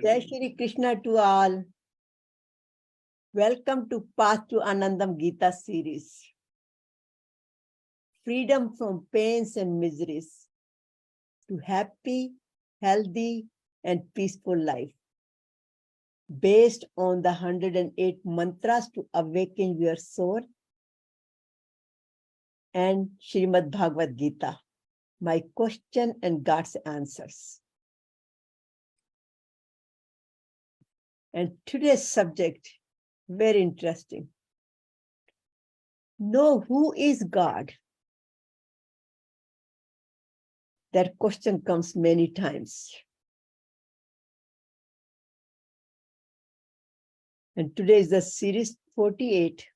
Jai Shri Krishna to all. Welcome to Path to Anandam Gita series. Freedom from pains and miseries to happy, healthy, and peaceful life. Based on the 108 mantras to awaken your soul and Srimad Bhagavad Gita. My question and God's answers. And today's subject, very interesting. Know who is God? That question comes many times. And today is the series 48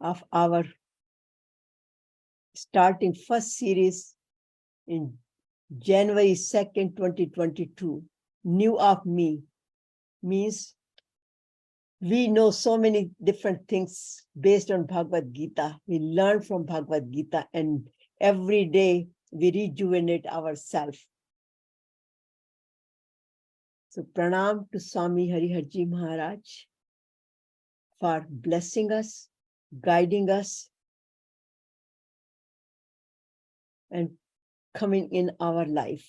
of our starting first series in January 2nd, 2022. New of me means we know so many different things based on Bhagavad Gita. We learn from Bhagavad Gita and every day we rejuvenate ourselves. So pranam to Swami Hariharji Maharaj for blessing us, guiding us, and coming in our life.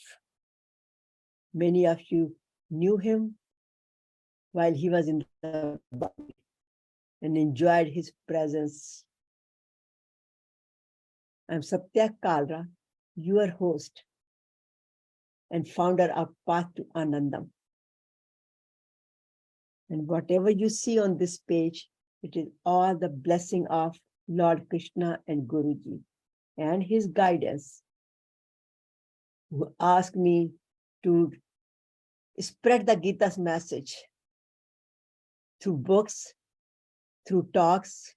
Many of you knew him while he was in the body and enjoyed his presence. I'm Satya Kalra, your host and founder of Path to Anandam. And whatever you see on this page, it is all the blessing of Lord Krishna and Guruji and his guidance, who asked me to spread the Gita's message through books, through talks,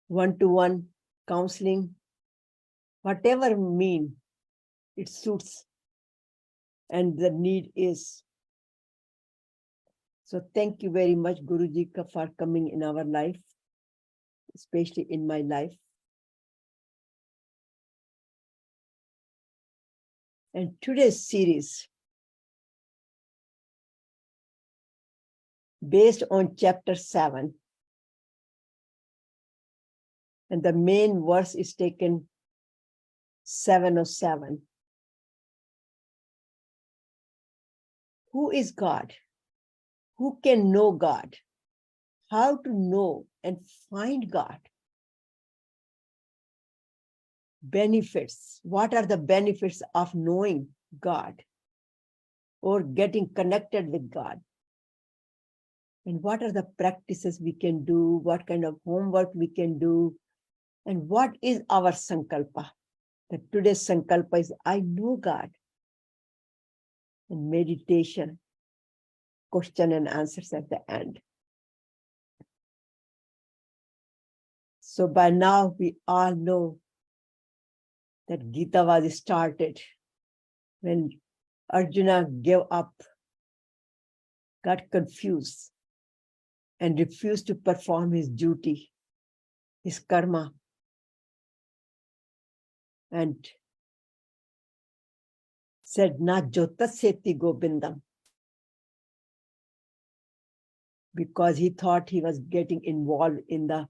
one-to-one counseling, whatever mean it suits and the need is. So thank you very much, Guruji, for coming in our life, especially in my life. And today's series, based on chapter 7, and the main verse is taken 7:7. Who is God? Who can know God? How to know and find God? Benefits. What are the benefits of knowing God or getting connected with God? And what are the practices we can do? What kind of homework we can do? And what is our sankalpa? That today's sankalpa is, I know God. And meditation, question and answers at the end. So by now we all know that Gita was started when Arjuna gave up, got confused, and refused to perform his duty, his karma, and said, Na jotaseti Govindam, because he thought he was getting involved in the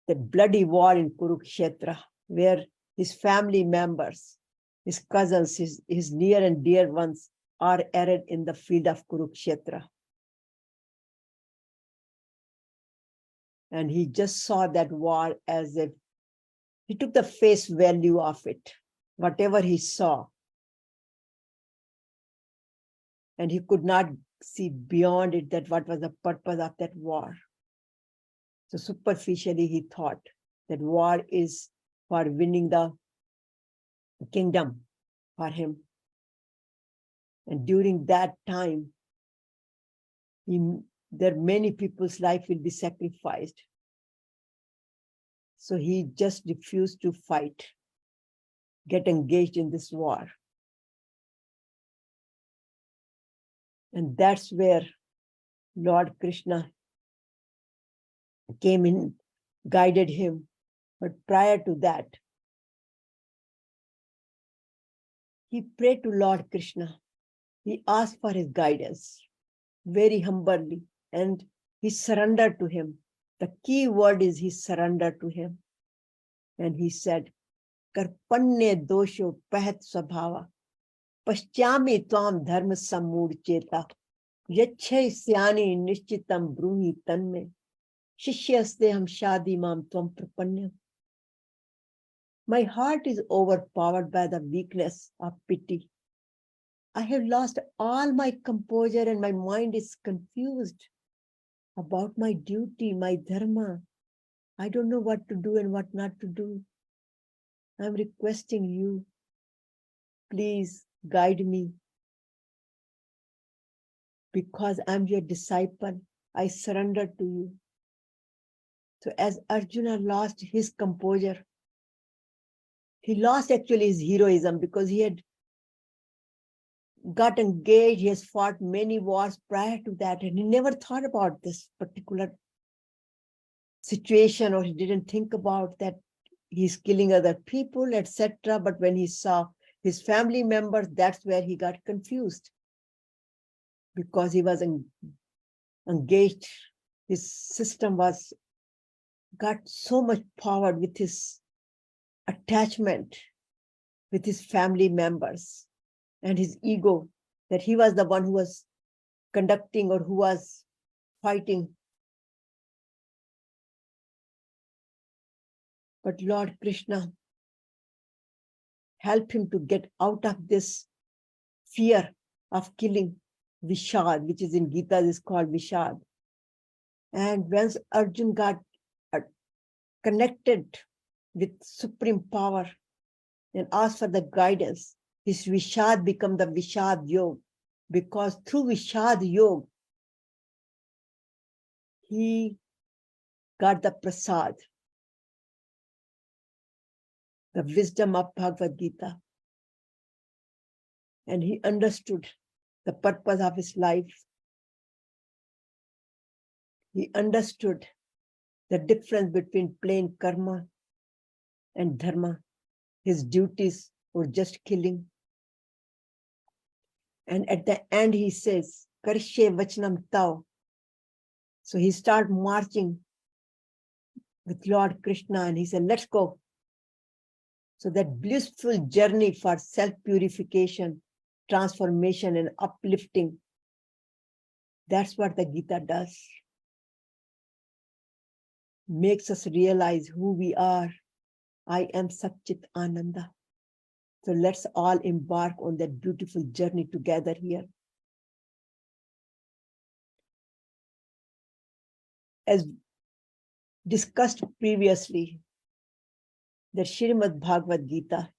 bloody war in Kurukshetra, where his family members, his cousins, his near and dear ones are arid in the field of Kurukshetra. And he just saw that war as if he took the face value of it, whatever he saw. And he could not see beyond it that what was the purpose of that war. So superficially he thought that war is for winning the kingdom for him. And during that time, there many people's life will be sacrificed. So he just refused to fight, get engaged in this war. And that's where Lord Krishna came in, guided him. But prior to that, he prayed to Lord Krishna He asked for his guidance very humbly, and he surrendered to him. The key word is he surrendered to him. And he said, Karpanye dosho pahat svabhava, paschami tvam dharma sammood cheta, yachhe syani nishchitam bruhi tanme, shishyaste ham shadi mam tvam prapanya. My heart is overpowered by the weakness of pity. I have lost all my composure and my mind is confused about my duty, my dharma. I don't know what to do and what not to do. I'm requesting you, please guide me. Because I'm your disciple, I surrender to you. So as Arjuna lost his composure, he lost actually his heroism because he had got engaged, he has fought many wars prior to that, and he never thought about this particular situation, or he didn't think about that he's killing other people, etc. But when he saw his family members, that's where he got confused, because he was engaged. His system got so much power with his attachment with his family members and his ego, that he was the one who was conducting or who was fighting. But Lord Krishna helped him to get out of this fear of killing, Vishad, which is in Gita is called Vishad. And once Arjun got connected with supreme power and asked for the guidance, his Vishad become the Vishad Yoga, because through Vishad Yoga, he got the prasad, the wisdom of Bhagavad Gita. And he understood the purpose of his life. He understood the difference between plain karma and dharma. His duties were just killing. And at the end he says, Karshe Vachanam Tau. So he started marching with Lord Krishna and he said, let's go. So that blissful journey for self-purification, transformation and uplifting, that's what the Gita does. Makes us realize who we are. I am Chit Ananda. So let's all embark on that beautiful journey together here. As discussed previously, the Srimad Bhagavad Gita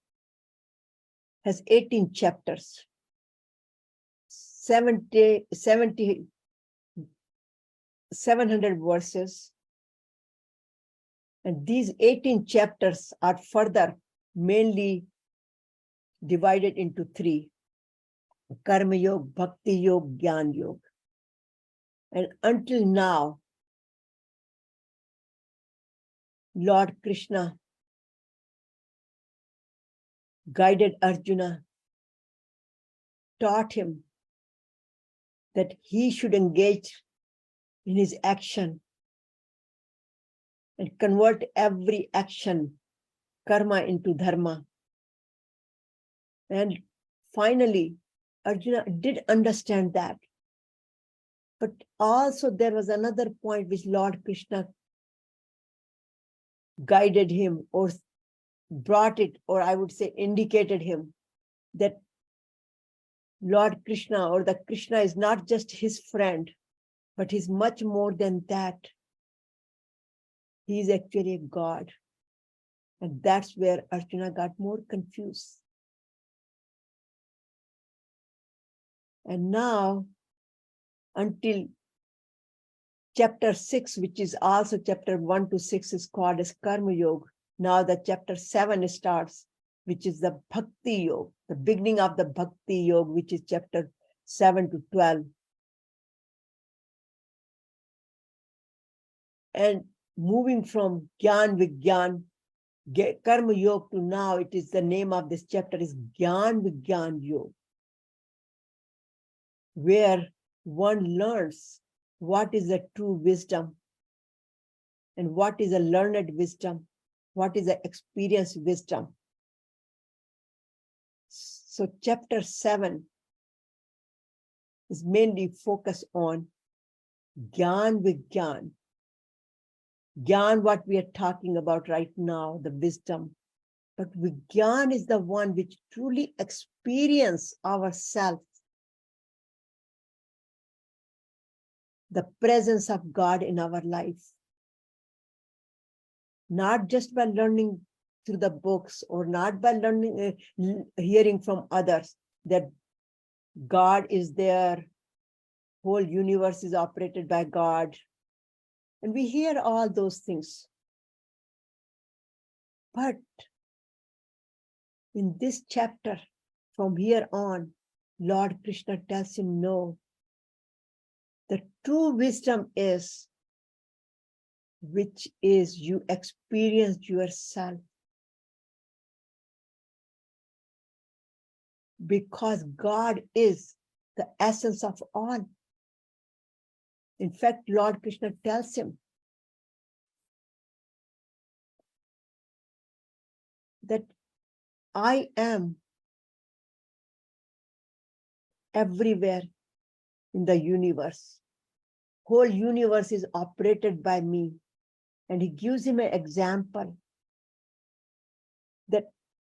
has 18 chapters, 700 verses. And these 18 chapters are further mainly divided into three: Karma Yoga, Bhakti Yoga, Jnana Yoga. And until now, Lord Krishna guided Arjuna, taught him that he should engage in his action and convert every action, karma, into dharma. And finally, Arjuna did understand that. But also there was another point which Lord Krishna guided him or brought it, or I would say indicated him, that Lord Krishna or the Krishna is not just his friend, but he's much more than that. He is actually a God. And that's where Arjuna got more confused. And now, until chapter 6, which is also chapter 1 to 6, is called as Karma Yoga. Now the chapter 7 starts, which is the Bhakti Yoga, the beginning of the Bhakti Yoga, which is chapter 7 to 12. And moving from Gyan Vigyan, Karma Yoga to now, it is the name of this chapter is Gyan Vigyan Yoga. where one learns what is the true wisdom and what is a learned wisdom, what is the experienced wisdom. So chapter 7 is mainly focused on Gyan Vigyan. Gyan, what we are talking about right now, the wisdom. But Vigyan is the one which truly experience ourselves, the presence of God in our life. Not just by learning through the books or not by learning, hearing from others that God is there, whole universe is operated by God. And we hear all those things. But in this chapter, from here on, Lord Krishna tells him, no, the true wisdom is, which is you experience yourself. Because God is the essence of all. In fact, Lord Krishna tells him that I am everywhere in the universe. Whole universe is operated by me. And he gives him an example that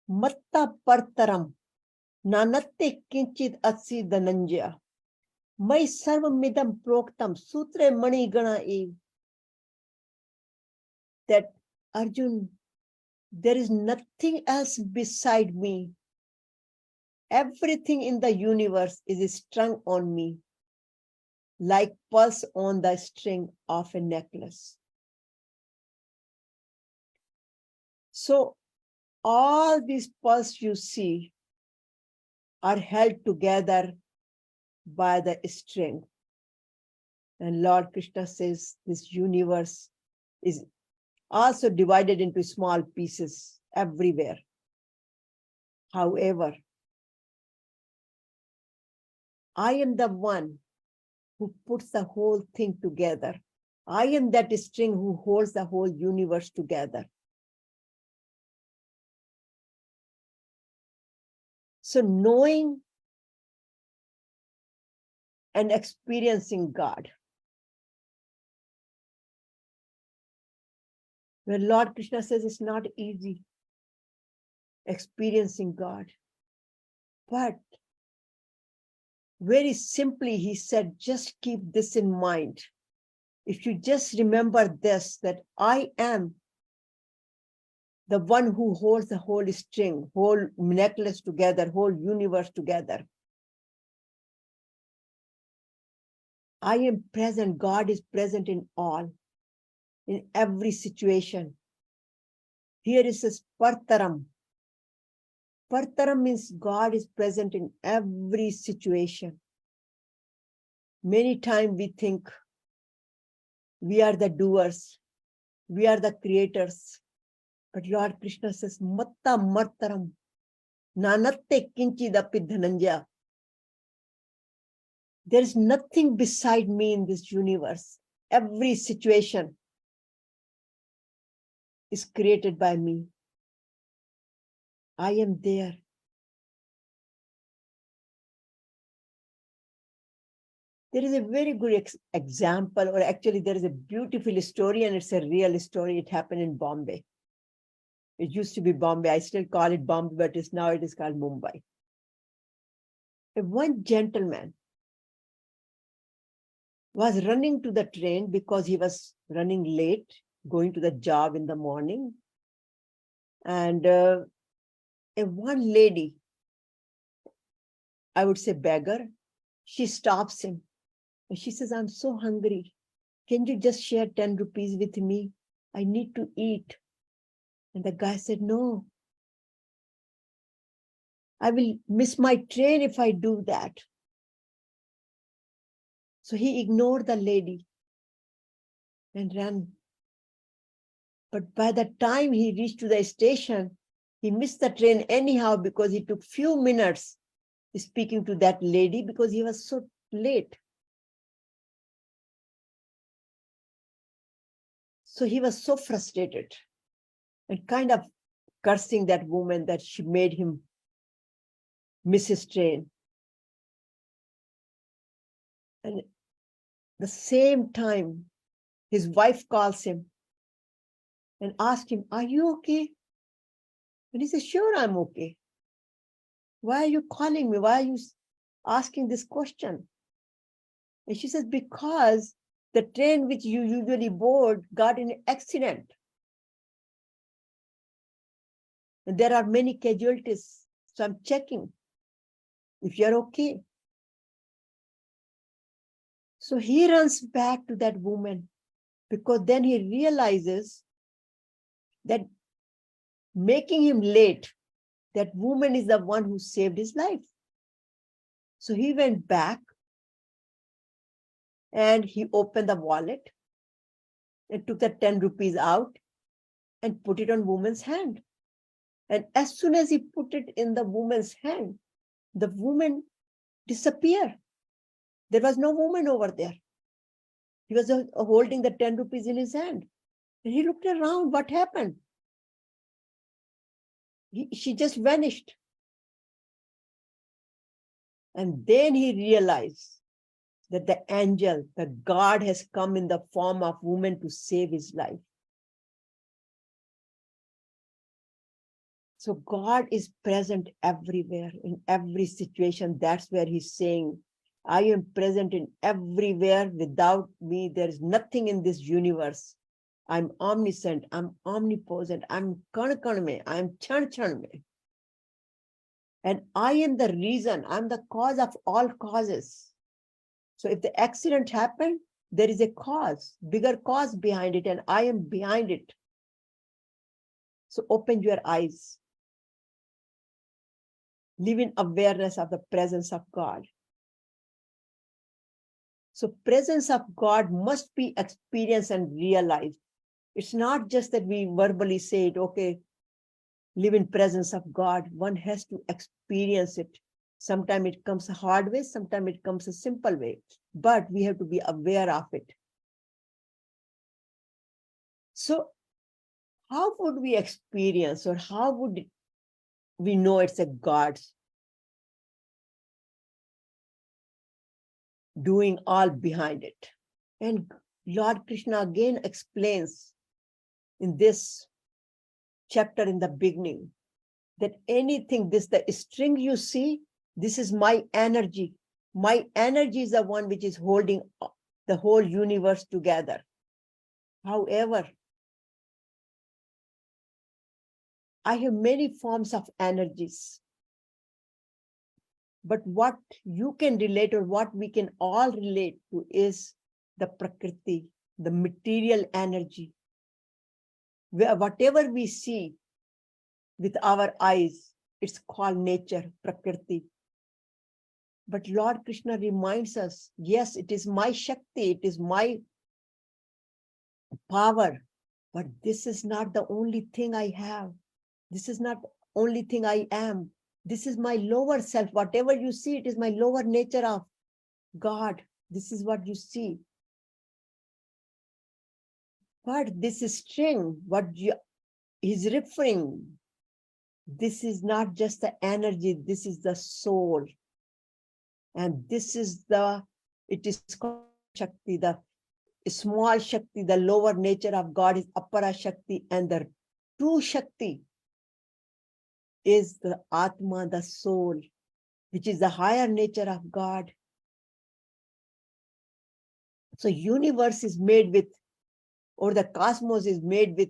matta partaram nanatte kinchit atsi dhananjaya mai sarvamidam proktam sutre mani gana ev. That Arjun, there is nothing else beside me. Everything in the universe is strung on me, like pearls on the string of a necklace. So all these pearls you see are held together by the string. And Lord Krishna says this universe is also divided into small pieces everywhere. However, I am the one who puts the whole thing together. I am that string who holds the whole universe together. So knowing and experiencing God. When Lord Krishna says it's not easy experiencing God, but very simply he said, just keep this in mind. If you just remember this, that I am the one who holds the whole string, whole necklace together, whole universe together. I am present. God is present in all, in every situation. Here it says partaram. Partaram means God is present in every situation. Many times we think we are the doers, we are the creators. But Lord Krishna says, matta martaram, nanatte kinchidapi dhananjaya. There is nothing beside me in this universe. Every situation is created by me. I am there. There is a very good example, or actually there is a beautiful story, and it's a real story. It happened in Bombay. It used to be Bombay. I still call it Bombay, but now it is called Mumbai. One gentleman was running to the train because he was running late, going to the job in the morning. And one lady, I would say beggar, she stops him. And she says, I'm so hungry. Can you just share 10 rupees with me? I need to eat. And the guy said, no. I will miss my train if I do that. So he ignored the lady and ran. But by the time he reached to the station, he missed the train anyhow because he took few minutes speaking to that lady because he was so late. So he was so frustrated and kind of cursing that woman that she made him miss his train. And the same time, his wife calls him and asks him, "Are you okay?" And he says, "Sure, I'm okay. Why are you calling me? Why are you asking this question?" And she says, "Because the train which you usually board got in an accident. And there are many casualties. So I'm checking if you're okay." So he runs back to that woman, because then he realizes that making him late, that woman is the one who saved his life. So he went back and he opened the wallet and took the 10 rupees out and put it on woman's hand. And as soon as he put it in the woman's hand, the woman disappeared. There was no woman over there. He was holding the 10 rupees in his hand. And he looked around, what happened? She just vanished. And then he realized that the angel, the God, has come in the form of woman to save his life. So God is present everywhere, in every situation. That's where he's saying, I am present in everywhere. Without me, there is nothing in this universe. I'm omniscient, I'm omnipotent, I'm kan mein, I'm chan mein. And I am the reason, I'm the cause of all causes. So if the accident happened, there is a cause, bigger cause behind it, and I am behind it. So open your eyes. Live in awareness of the presence of God. So presence of God must be experienced and realized. It's not just that we verbally say it, okay, live in presence of God. One has to experience it. Sometimes it comes a hard way, sometimes it comes a simple way, but we have to be aware of it. So how would we experience, or how would we know it's a God doing all behind it? And Lord Krishna again explains in this chapter in the beginning that anything, the string you see, this is my energy. My energy is the one which is holding the whole universe together. However, I have many forms of energies. But what you can relate, or what we can all relate to, is the Prakriti, the material energy. Whatever we see with our eyes, it's called nature, Prakriti. But Lord Krishna reminds us, yes, it is my Shakti, it is my power, but this is not the only thing I have. This is not the only thing I am. This is my lower self. Whatever you see, it is my lower nature of God. This is what you see. But this is string, he's referring, this is not just the energy, this is the soul. And this is it is called Shakti, the small Shakti, the lower nature of God is Apara Shakti, and the true Shakti is the Atma, the soul, which is the higher nature of God. So universe is made with, or the cosmos is made with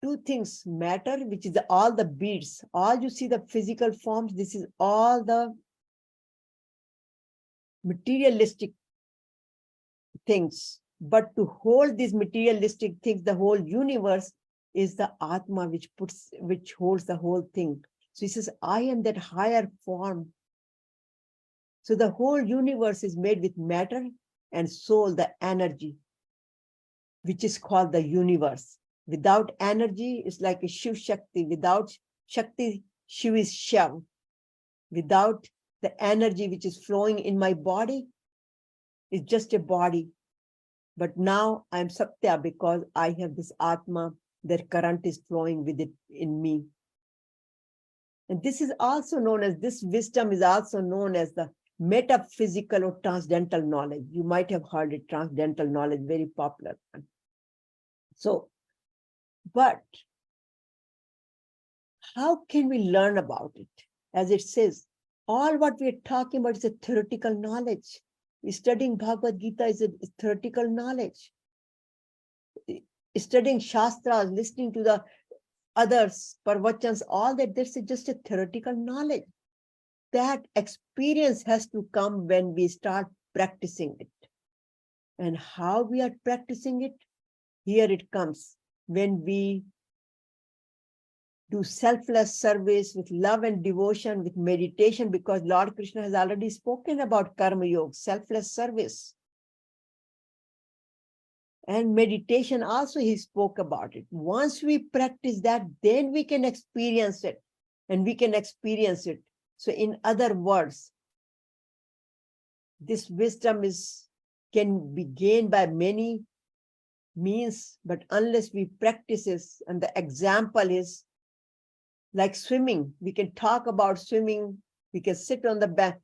two things: matter, which is all the beads, all you see the physical forms, this is all the materialistic things. But to hold these materialistic things, the whole universe, is the Atma, which holds the whole thing. So he says, I am that higher form. So the whole universe is made with matter and soul, the energy, which is called the universe. Without energy, it's like a Shiv Shakti. Without Shakti, Shiv is Shav. Without the energy which is flowing in my body is just a body. But now I'm Satya because I have this Atma, that current is flowing with it in me. And this is also known as, this wisdom is also known as the metaphysical or transcendental knowledge. You might have heard it, transcendental knowledge, very popular. So, but how can we learn about it? As it says, all what we are talking about is a theoretical knowledge. Studying Bhagavad Gita is a theoretical knowledge. Studying Shastras, listening to the others, parvachans, all that, this is just a theoretical knowledge. That experience has to come when we start practicing it. And how we are practicing it? Here it comes. When we do selfless service with love and devotion, with meditation, because Lord Krishna has already spoken about Karma Yoga, selfless service. And meditation also, he spoke about it. Once we practice that, then we can experience it. And we can experience it. So in other words, this wisdom can be gained by many means, but unless we practice it, and the example is like swimming. We can talk about swimming, we can sit on the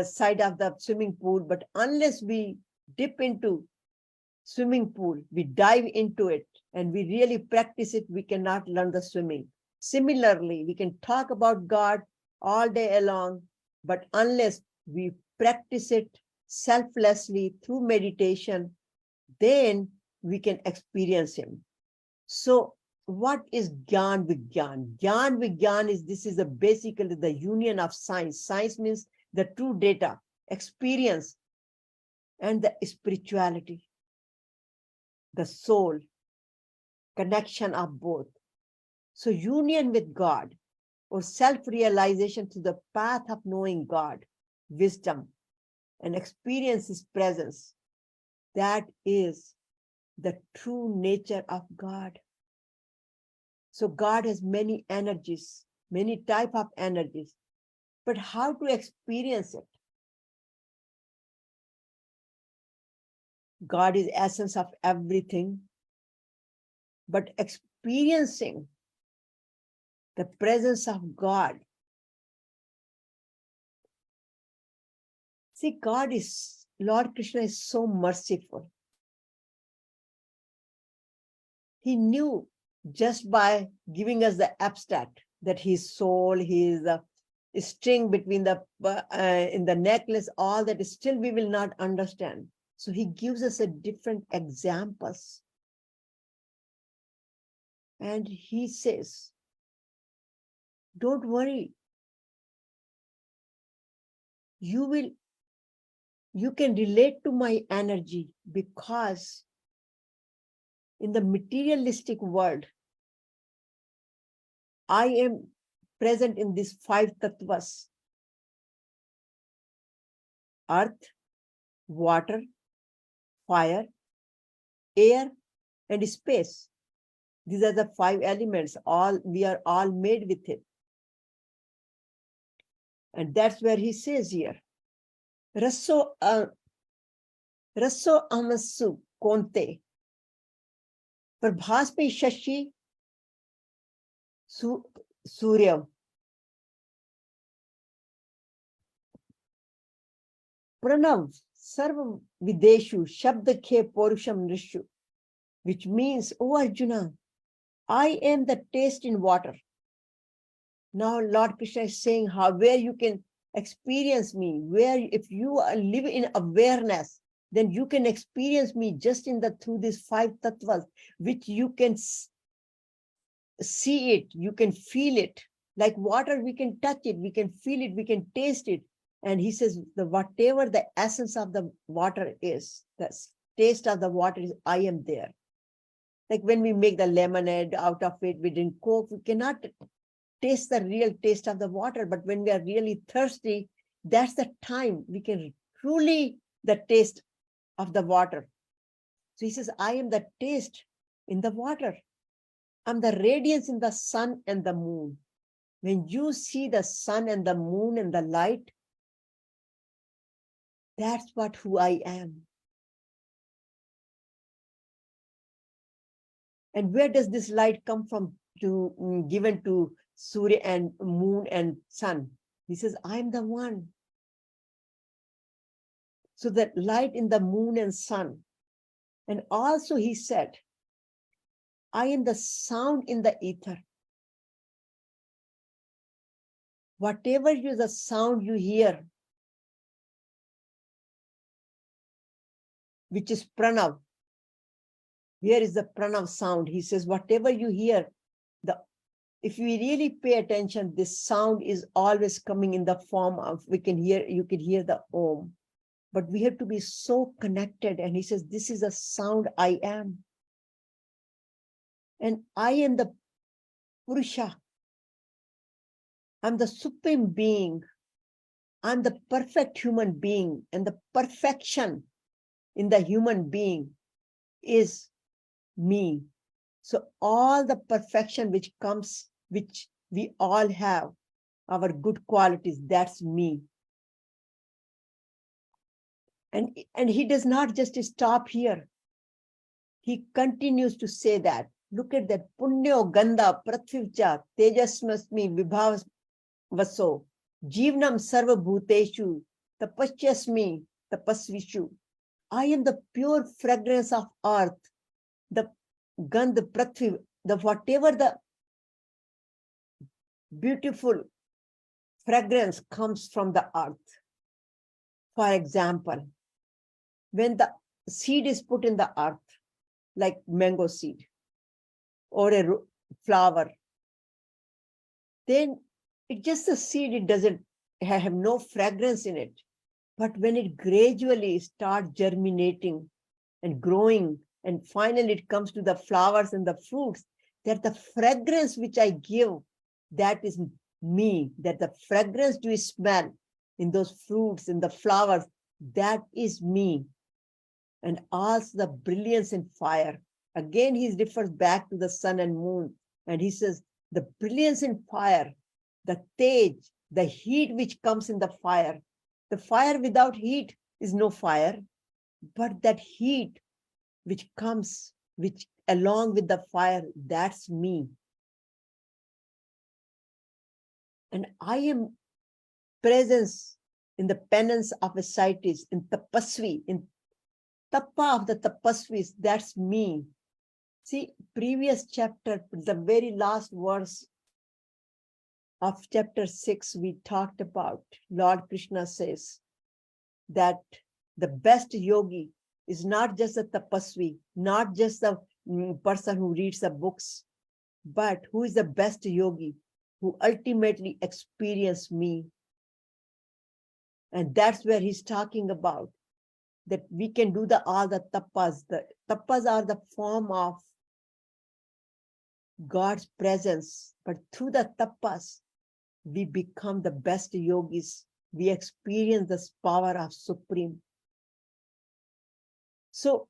side of the swimming pool, but unless we dip into swimming pool, we dive into it, and we really practice it, we cannot learn the swimming. Similarly, we can talk about God all day long, but unless we practice it selflessly through meditation, then we can experience him. So what is Gyan Vigyan? Gyan Vigyan is, this is basically the union of science. Science means the true data, experience, and the spirituality, the soul, connection of both. So union with God, or self-realization to the path of knowing God, wisdom, and experience his presence, that is the true nature of God. So God has many energies, many type of energies, but how to experience it? God is essence of everything, but experiencing the presence of God. See, Lord Krishna is so merciful. He knew just by giving us the abstract that his soul, he is a string between in the necklace, all that is, still we will not understand. So he gives us a different examples. And he says, don't worry. You can relate to my energy, because in the materialistic world, I am present in these 5 tattvas: earth, water, fire, air, and space. These are the 5 elements. We are all made with it. And that's where he says here, Raso amasu konte, prabhasme shashi suryam, pranav sarva videshu shabdakhe porusham nishu, which means, oh Arjuna, I am the taste in water. Now Lord Krishna is saying where you can experience me, where if you live in awareness, then you can experience me just through these 5 tattvas, which you can see it, you can feel it. Like water, we can touch it, we can feel it, we can taste it. And he says, whatever the essence of the water is, the taste of the water is, I am there. Like when we make the lemonade out of it, we drink Coke, we cannot taste the real taste of the water. But when we are really thirsty, that's the time we can truly the taste of the water. So he says, I am the taste in the water. I'm the radiance in the sun and the moon. When you see the sun and the moon and the light, That's what who I am. And where does this light come from given to Surya and moon and sun? He says, I'm the one. So that light in the moon and sun. And also he said, I am the sound in the ether. Whatever is the sound you hear, which is pranav. Here is the pranav sound. He says, whatever you hear, if we really pay attention, this sound is always coming in the form of, you can hear the om. But we have to be so connected. And he says, this is a sound I am. And I am the Purusha. I'm the supreme being. I'm the perfect human being. And the perfection in the human being is me. So all the perfection which comes, which we all have, our good qualities, that's me. And he does not just stop here. He continues to say that. Look at that. Punyo ganda prathivcha tejasmasmi vibhavas vaso jivnam sarva bhuteshu tapasyasmi tapasvishu. I am the pure fragrance of earth, the gandha prathvi, the whatever the beautiful fragrance comes from the earth. For example, when the seed is put in the earth, like mango seed or a flower, then it's just a seed, it doesn't have no fragrance in it. But when it gradually starts germinating and growing, and finally it comes to the flowers and the fruits, that the fragrance which I give, that is me, that the fragrance you smell in those fruits, in the flowers, that is me. And also the brilliance in fire. Again, he refers back to the sun and moon. And he says, the brilliance in fire, the tej, the heat which comes in the fire. The fire without heat is no fire. But that heat which comes, which along with the fire, that's me. And I am presence in the penance of ascetics, in tapasvi, in tapa of the tapasvis, that's me. See, previous chapter, the very last verse of chapter 6, we talked about, Lord Krishna says that the best yogi is not just a tapasvi, not just the person who reads the books, but who is the best yogi, who ultimately experience me. And that's where he's talking about, that we can do all the tapas. The tapas are the form of God's presence, but through the tapas, we become the best yogis. We experience this power of Supreme. So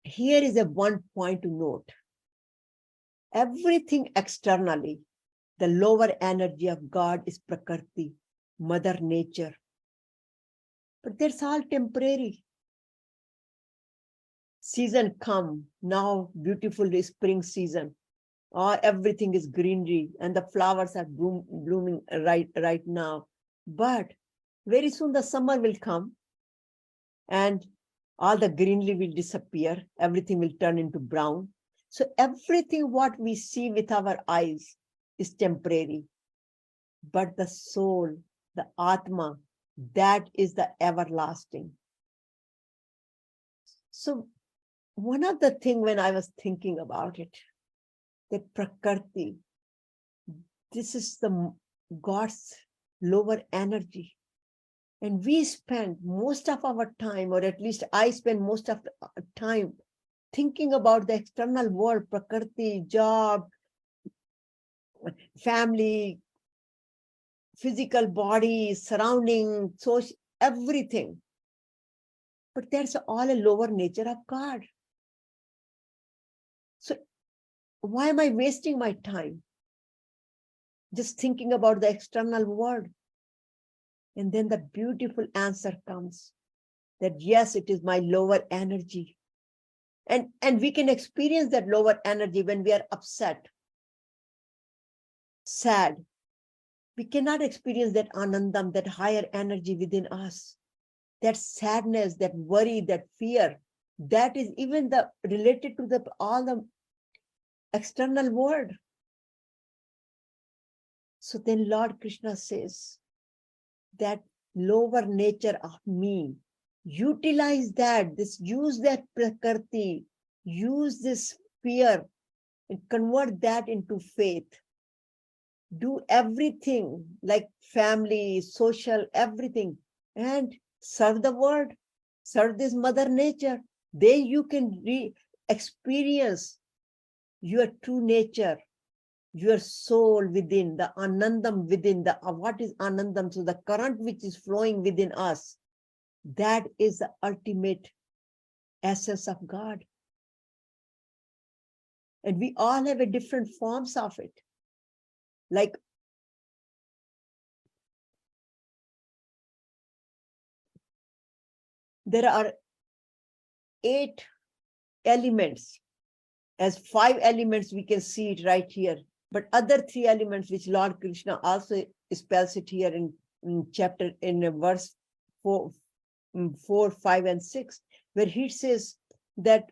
here is a one point to note. Everything externally, the lower energy of God is Prakriti, Mother Nature. But that's all temporary. Season come, now beautiful spring season. Everything is greenery and the flowers are blooming right now. But very soon the summer will come and all the greenery will disappear. Everything will turn into brown. So everything what we see with our eyes is temporary. But the soul, the Atma, that is the everlasting. So one of the things when I was thinking about it, that Prakriti, this is the God's lower energy. And we spend most of our time, or at least I spend most of the time thinking about the external world, Prakriti, job, family, physical body, surrounding, social, everything. But there's all a lower nature of God. So why am I wasting my time just thinking about the external world? And then the beautiful answer comes. that yes, it is my lower energy. And we can experience that lower energy when we are upset, sad. We cannot experience that Anandam, that higher energy within us. That sadness, that worry, that fear, that is even related to all the external world. So then Lord Krishna says that lower nature of me, utilize that, use that prakriti, use this fear and convert that into faith. Do everything like family, social, everything, and serve the world, serve this mother nature. Then you can experience your true nature, your soul within, the Anandam within, what is Anandam? So the current which is flowing within us, that is the ultimate essence of God. And we all have a different forms of it. Like there are 8 elements. As 5 elements, we can see it right here. But other 3 elements, which Lord Krishna also spells it here in verse 4, 5, and 6, where he says that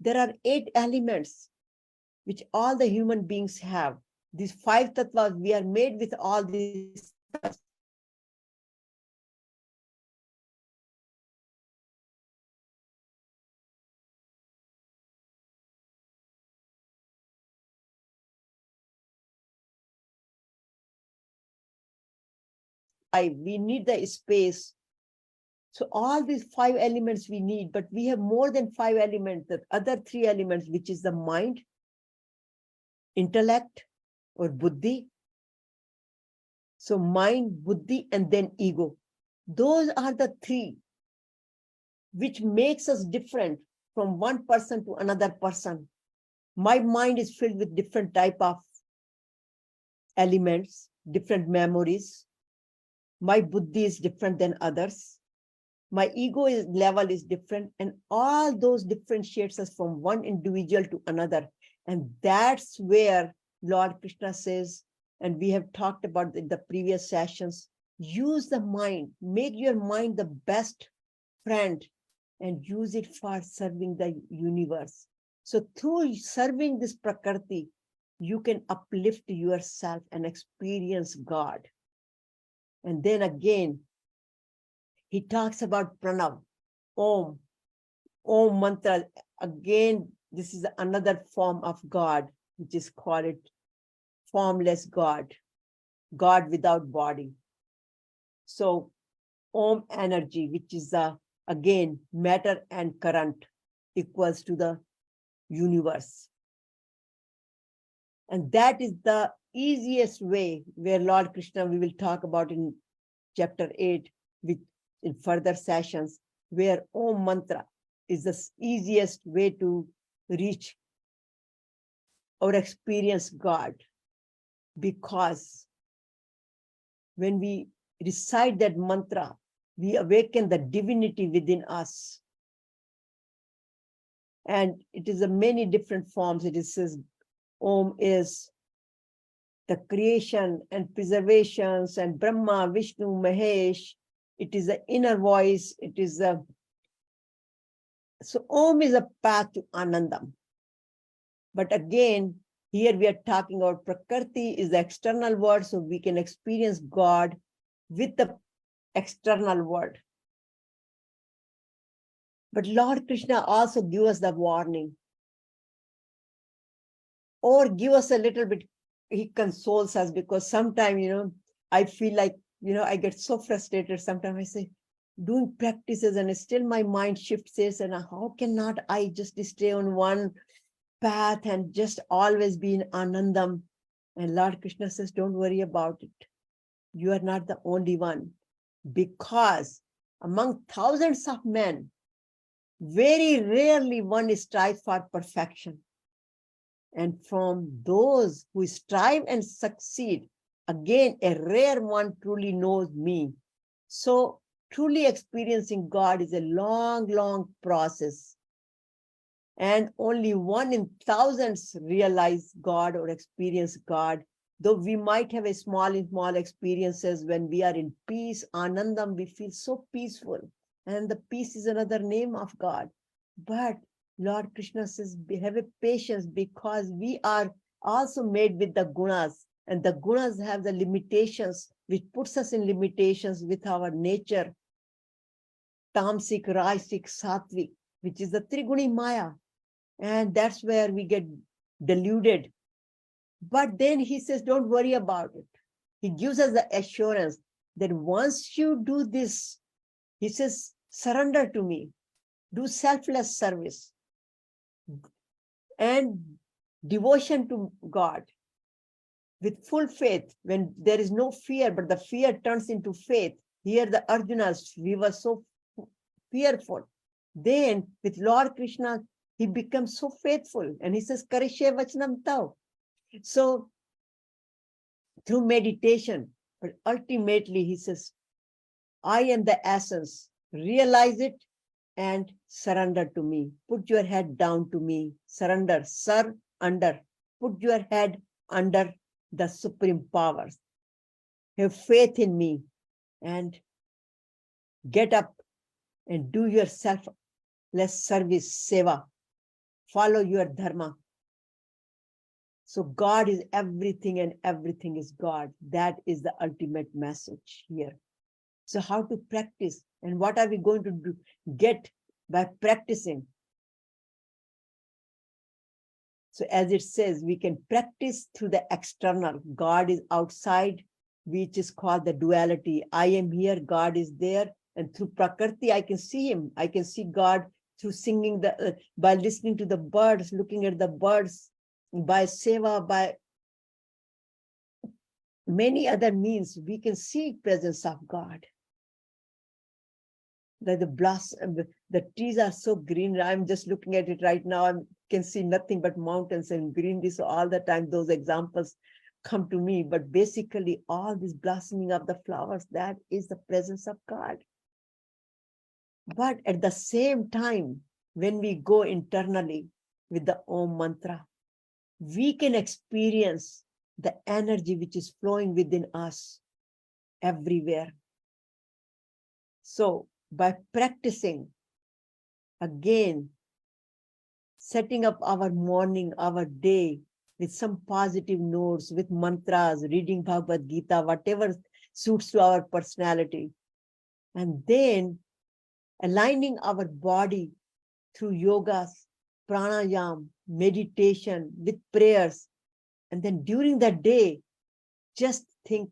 there are 8 elements which all the human beings have. These 5 tattvas, we are made with all these. We need the space. So all these 5 elements we need, but we have more than 5 elements, the other 3 elements, which is the mind, intellect, or buddhi. So mind, buddhi, and then ego. Those are the 3 which makes us different from one person to another person. My mind is filled with different type of elements, different memories. My buddhi is different than others. My ego level is different, and all those differentiates us from one individual to another. And that's where Lord Krishna says, and we have talked about in the previous sessions, use the mind, make your mind the best friend, and use it for serving the universe. So through serving this prakriti, you can uplift yourself and experience God. And then again, he talks about pranav, om mantra. Again, this is another form of God, which is called it formless God, God without body. So om energy, which is again matter and current, equals to the universe. And that is the easiest way, where Lord Krishna, we will talk about in chapter 8, in further sessions, where Om mantra is the easiest way to reach or experience God. Because when we recite that mantra, we awaken the divinity within us. And it is a many different forms. It says Om is the creation and preservations and Brahma, Vishnu, Mahesh. It is the inner voice. It is so Om is a path to Anandam. But again, here we are talking about Prakriti is the external world, so we can experience God with the external world. But Lord Krishna also gives us the warning, or give us a little bit, he consoles us, because sometimes, I feel like, I get so frustrated. Sometimes I say, doing practices and still my mind shifts this, and how cannot I just stay on one path and just always be in Anandam? And Lord Krishna says, don't worry about it. You are not the only one, because among thousands of men, very rarely one strives for perfection. And from those who strive and succeed, again, a rare one truly knows me. So truly experiencing God is a long, long process. And only 1 in thousands realize God or experience God. Though we might have a small experiences when we are in peace, Anandam, we feel so peaceful. And the peace is another name of God. But Lord Krishna says, have a patience because we are also made with the gunas. And the gunas have the limitations, which puts us in limitations with our nature. Tamsik, Rajsik, Satvik, which is the Triguni Maya. And that's where we get deluded. But then he says, don't worry about it. He gives us the assurance that once you do this, he says, surrender to me, do selfless service and devotion to God with full faith. When there is no fear, but the fear turns into faith. Here the Arjunas, we were so fearful. Then with Lord Krishna, he becomes so faithful. And he says, Karishye Vachanam Tau. So through meditation, but ultimately he says, I am the essence. Realize it and surrender to me. Put your head down to me. Surrender, sir, under. Put your head under the supreme powers. Have faith in me and get up and do your selfless service, seva. Follow your dharma. So God is everything and everything is God. That is the ultimate message here. So how to practice and what are we going to do, get by practicing? So as it says, we can practice through the external. God is outside, which is called the duality. I am here, God is there. And through Prakriti, I can see him. I can see God through singing, by listening to the birds, looking at the birds, by seva, by many other means, we can see presence of God. The blossom, the trees are so green. I'm just looking at it right now. I can see nothing but mountains and greenery. So all the time, those examples come to me. But basically, all this blossoming of the flowers, that is the presence of God. But at the same time, when we go internally with the Om mantra, we can experience the energy which is flowing within us everywhere. So by practicing, again, setting up our morning, our day with some positive notes, with mantras, reading Bhagavad Gita, whatever suits to our personality, and then aligning our body through yogas, pranayam, meditation, with prayers. And then during the day, just think,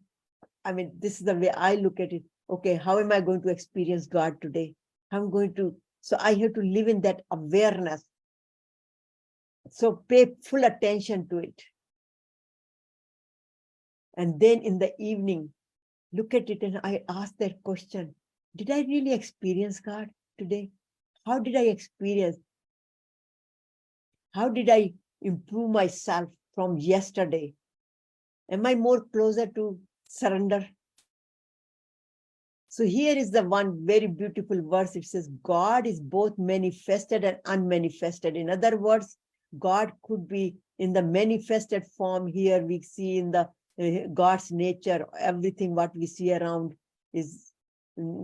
I mean, this is the way I look at it. Okay, how am I going to experience God today? So I have to live in that awareness. So pay full attention to it. And then in the evening, look at it and I ask that question, did I really experience God today? How did I experience? How did I improve myself from yesterday? Am I more closer to surrender? So here is the one very beautiful verse. It says, God is both manifested and unmanifested. In other words, God could be in the manifested form. Here we see in the God's nature, everything what we see around is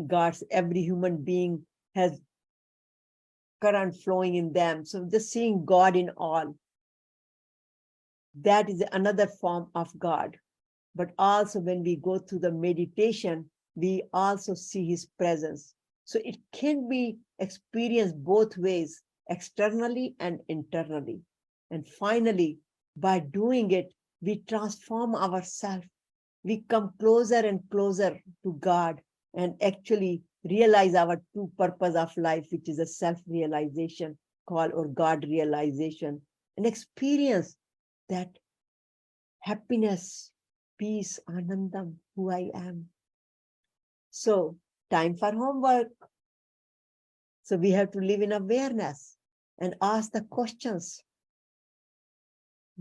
God's. Every human being has current flowing in them. So just seeing God in all. That is another form of God. But also when we go through the meditation, we also see his presence. So it can be experienced both ways, externally and internally. And finally, by doing it, we transform ourselves. We come closer and closer to God and actually realize our true purpose of life, which is a self-realization called or God realization, and experience that happiness, peace, Anandam, who I am. So time for homework. So we have to live in awareness and ask the questions.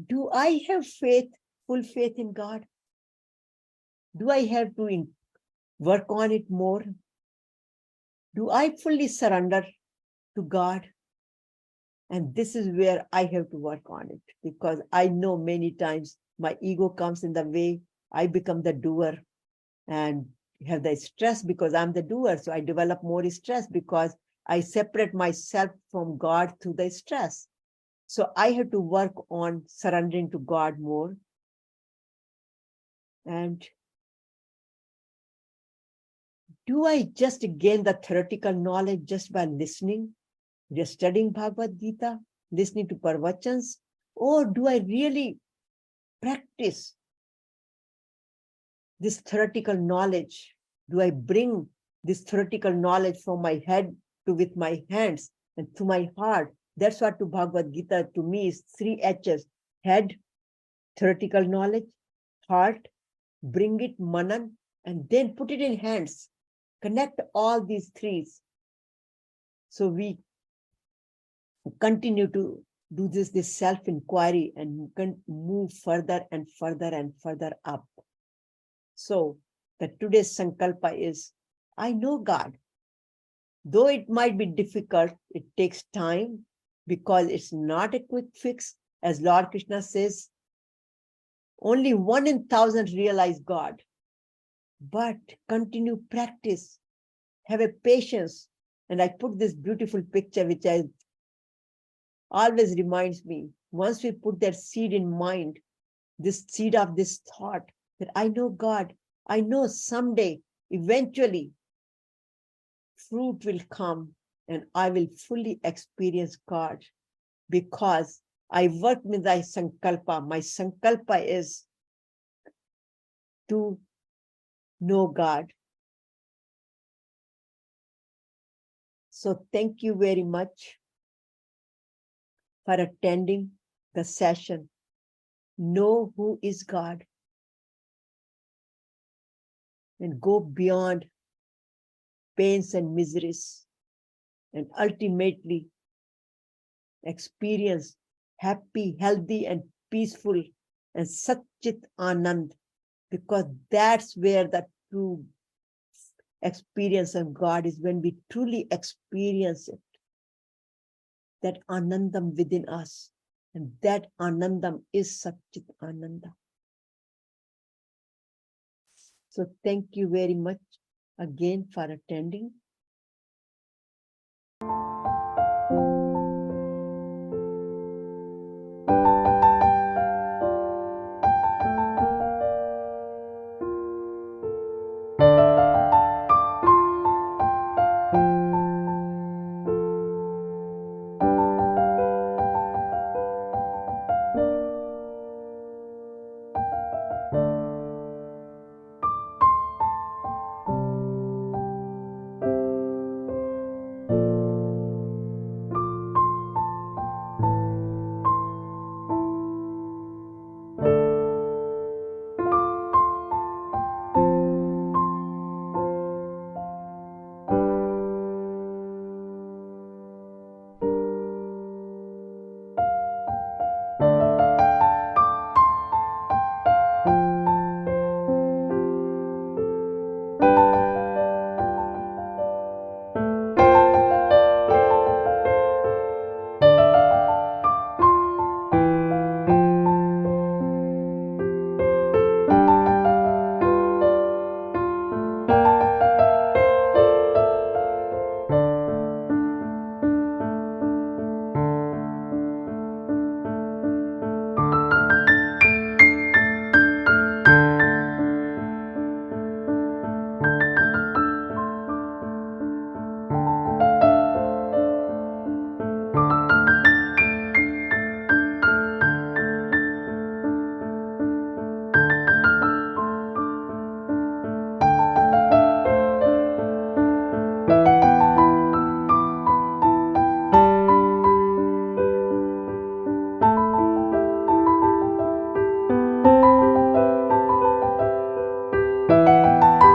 Do I have faith, full faith in God? Do I have to work on it more? Do I fully surrender to God? And this is where I have to work on it, because I know many times my ego comes in the way. I become the doer and have the stress because I'm the doer. So I develop more stress because I separate myself from God through the stress. So I have to work on surrendering to God more. And do I just gain the theoretical knowledge just by listening, just studying Bhagavad Gita, listening to pravachans, or do I really practice this theoretical knowledge? Do I bring this theoretical knowledge from my head to with my hands and to my heart? That's what to Bhagavad Gita to me is 3 H's: head, theoretical knowledge; heart, bring it, manan, and then put it in hands. Connect all these 3. So we continue to do this self-inquiry and move further and further and further up. So the today's sankalpa is, I know God. Though it might be difficult, it takes time because it's not a quick fix. As Lord Krishna says, only 1 in 1,000 realize God. But continue practice, have a patience. And I put this beautiful picture, which I always reminds me, once we put that seed in mind, this seed of this thought that I know God, I know someday, eventually, fruit will come and I will fully experience God because I work with my sankalpa. My sankalpa is to know God. So thank you very much for attending the session. Know who is God and go beyond pains and miseries and ultimately experience happy, healthy, and peaceful and Chit Ananda, because that's where the true experience of God is, when we truly experience it, that Anandam within us. And that Anandam is Chit Ananda. So thank you very much again for attending.